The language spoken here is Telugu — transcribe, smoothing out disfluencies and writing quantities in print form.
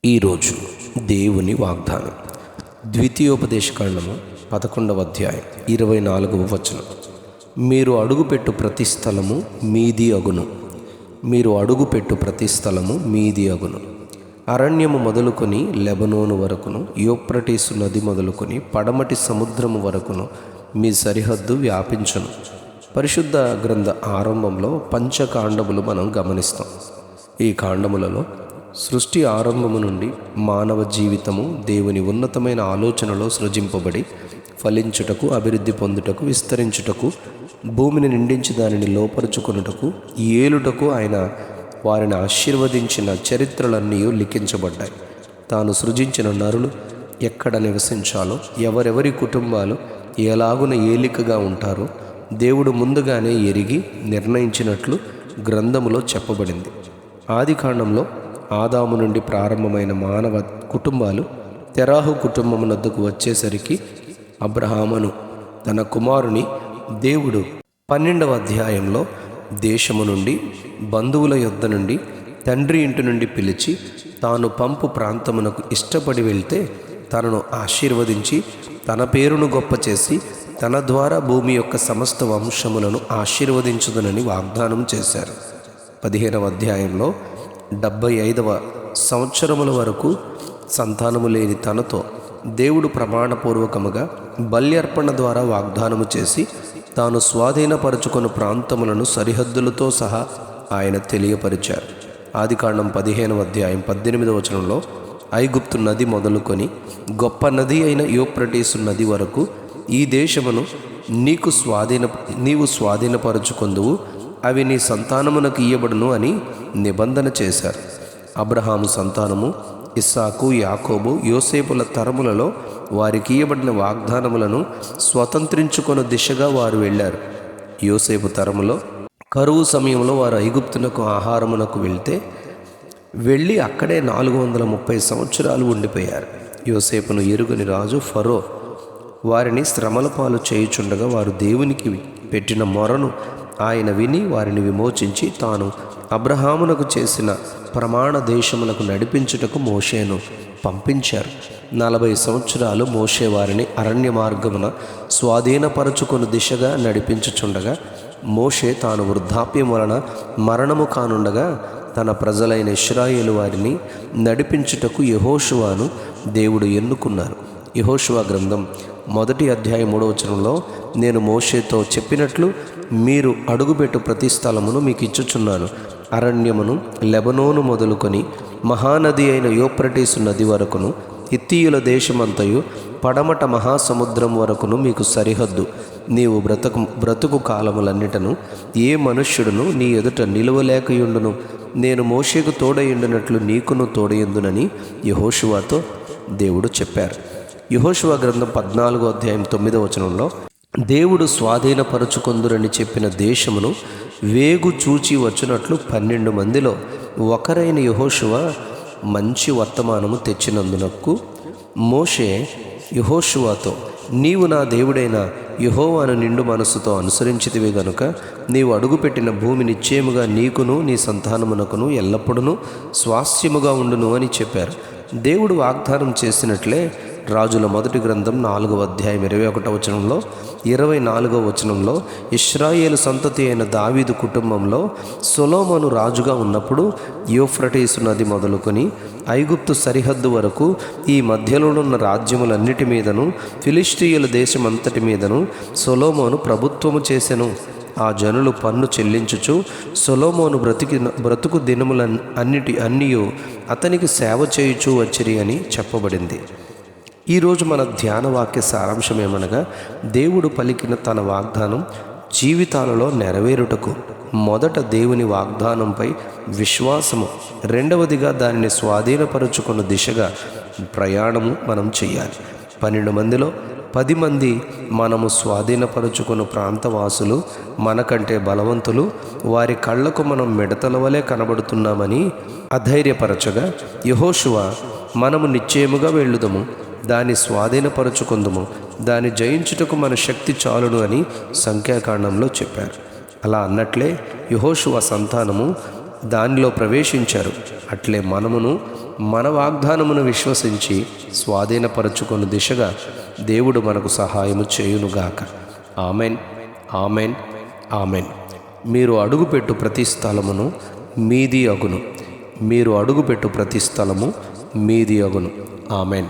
ఈరోజు దేవుని వాగ్దానం ద్వితీయోపదేశకాండము 11వ అధ్యాయం 24వ వచనం. మీరు అడుగుపెట్టు ప్రతి స్థలము మీది అగును. మీరు అడుగుపెట్టు ప్రతి స్థలము మీది అగును. అరణ్యము మొదలుకొని లెబనోను వరకును, యూఫ్రటీసు నది మొదలుకొని పడమటి సముద్రము వరకును మీ సరిహద్దు వ్యాపించును. పరిశుద్ధ గ్రంథ ఆరంభంలో పంచకాండములు మనం గమనిస్తాం. ఈ కాండములలో సృష్టి ఆరంభము నుండి మానవ జీవితము దేవుని ఉన్నతమైన ఆలోచనలో సృజింపబడి ఫలించుటకు, అభివృద్ధి పొందుటకు, విస్తరించుటకు, భూమిని నిండించి దానిని లోపరుచుకొనుటకు, ఏలుటకు ఆయన వారిని ఆశీర్వదించిన చరిత్రలన్నీ లిఖించబడ్డాయి. తాను సృజించిన నరులు ఎక్కడ నివసించాలో, ఎవరెవరి కుటుంబాలు ఎలాగున ఏలికగా ఉంటారో దేవుడు ముందుగానే ఎరిగి నిర్ణయించినట్లు గ్రంథములో చెప్పబడింది. ఆదికాండంలో ఆదాము నుండి ప్రారంభమైన మానవ కుటుంబాలు తెరాహు కుటుంబమునద్దకు వచ్చేసరికి అబ్రహామును తన కుమారుని దేవుడు 12వ అధ్యాయంలో దేశము నుండి, బంధువుల యొద్ద నుండి, తండ్రి ఇంటి నుండి పిలిచి తాను పంపు ప్రాంతమునకు ఇష్టపడి వెళ్తే తనను ఆశీర్వదించి తన పేరును గొప్ప చేసి తన ద్వారా భూమి యొక్క సమస్త వంశములను ఆశీర్వదించుదనని వాగ్దానం చేశారు. 15వ అధ్యాయంలో 75వ సంవత్సరముల వరకు సంతానము లేని తనతో దేవుడు ప్రమాణపూర్వకముగా బల్యర్పణ ద్వారా వాగ్దానము చేసి తాను స్వాధీనపరచుకున్న ప్రాంతములను సరిహద్దులతో సహా ఆయన తెలియపరిచారు. ఆదికాండం 15వ అధ్యాయం 18వ వచనంలో ఐగుప్తు నది మొదలుకొని గొప్ప నది అయిన యూఫ్రటీసు నది వరకు ఈ దేశమును నీవు స్వాధీనపరచుకొందువు, అవి నీ సంతానమునకు ఇయ్యబడును అని నిబంధన చేశారు. అబ్రహాము సంతానము ఇస్సాకు, యాకోబు, యోసేపుల తరములలో వారికి ఇయ్యబడిన వాగ్దానములను స్వతంత్రించుకొను దిశగా వారు వెళ్ళారు. యోసేపు తరములో కరువు సమయంలో వారు ఐగుప్తునకు ఆహారమునకు వెళ్ళి అక్కడే 430 సంవత్సరాలు ఉండిపోయారు. యోసేపును ఎరుగని రాజు ఫరో వారిని శ్రమల పాలు చేయుచుండగా వారు దేవునికి పెట్టిన మొరను ఆయన విని వారిని విమోచించి తాను అబ్రహామునకు చేసిన ప్రమాణ దేశములకు నడిపించుటకు మోషేను పంపించారు. 40 సంవత్సరాలు మోషే వారిని అరణ్య మార్గమున స్వాధీనపరచుకొని దిశగా నడిపించుచుండగా మోషే తాను వృద్ధాప్యం వలన మరణము కానుండగా తన ప్రజలైన ఇశ్రాయేలు వారిని నడిపించుటకు యెహోషువను దేవుడు ఎన్నుకున్నారు. యెహోషువ గ్రంథం 1వ అధ్యాయం 3వ వచనంలో నేను మోషేతో చెప్పినట్లు మీరు అడుగుపెట్టు ప్రతి స్థలమును మీకు ఇచ్చుచున్నాను. అరణ్యమును లెబనోను మొదలుకొని మహానది అయిన యూఫ్రటీసు నది వరకును, హిత్తీయుల దేశమంతయు పడమట మహాసముద్రం వరకును మీకు సరిహద్దు. నీవు బ్రతుకు కాలములన్నిటను ఏ మనుష్యుడును నీ ఎదుట నిలువలేకయుండును. నేను మోషేకు తోడయుండినట్లు నీకును తోడయుందునని యెహోషువతో దేవుడు చెప్పారు. యెహోషువ గ్రంథం 14వ అధ్యాయం 9వ వచనంలో దేవుడు స్వాధీనపరచుకొందురని చెప్పిన దేశమును వేగు చూచి వచ్చినట్లు 12 మందిలో ఒకరైన యెహోషువ మంచి వర్తమానము తెచ్చినందునకు మోషే యెహోషువతో నీవు నా దేవుడైన యెహోవాను నిండు మనసుతో అనుసరించితివి గనుక నీవు అడుగుపెట్టిన భూమి నిశ్చయముగా నీకును నీ సంతానమునకును ఎల్లప్పుడూ స్వాస్థ్యముగా ఉండును అని చెప్పారు. దేవుడు వాగ్దానం చేసినట్లే రాజుల మొదటి గ్రంథం 4వ అధ్యాయం 21వ వచనంలో 24వ వచనంలో ఇశ్రాయేలు సంతతి అయిన దావీదు కుటుంబంలో సొలొమోను రాజుగా ఉన్నప్పుడు యూఫ్రటీసు నది మొదలుకొని ఐగుప్తు సరిహద్దు వరకు ఈ మధ్యలోనున్న రాజ్యములన్నిటి మీదను ఫిలిష్తీయుల దేశమంతటి మీదను సొలొమోను ప్రభుత్వము చేసెను. ఆ జనులు పన్ను చెల్లించుచు సొలొమోను బ్రతుకు దినములన్నియు అతనికి సేవ చేయుచూ వచ్చిరి అని చెప్పబడింది. ఈరోజు మన ధ్యాన వాక్య సారాంశం ఏమనగా దేవుడు పలికిన తన వాగ్దానం జీవితాలలో నెరవేరుటకు మొదట దేవుని వాగ్దానంపై విశ్వాసము, రెండవదిగా దానిని స్వాధీనపరుచుకున్న దిశగా ప్రయాణము మనం చేయాలి. 12 మందిలో 10 మంది మనము స్వాధీనపరుచుకున్న ప్రాంతవాసులు మనకంటే బలవంతులు, వారి కళ్లకు మనం మిడతల వలె కనబడుతున్నామని అధైర్యపరచగా యెహోషువ మనము నిశ్చయముగా వెళ్ళుదము, దాన్ని స్వాధీనపరచుకుందుము, దాన్ని జయించుటకు మన శక్తి చాలును అని సంఖ్యాకాండంలో చెప్పారు. అలా అన్నట్లే యెహోషువ సంతానము దానిలో ప్రవేశించారు. అట్లే మనమును మన వాగ్దానమును విశ్వసించి స్వాధీనపరచుకొను దిశగా దేవుడు మనకు సహాయము చేయునుగాక. Amen, amen, amen. మీరు అడుగుపెట్టు ప్రతి స్థలమును మీది అగును. మీరు అడుగుపెట్టు ప్రతి స్థలము మీది అగును. ఆమెన్.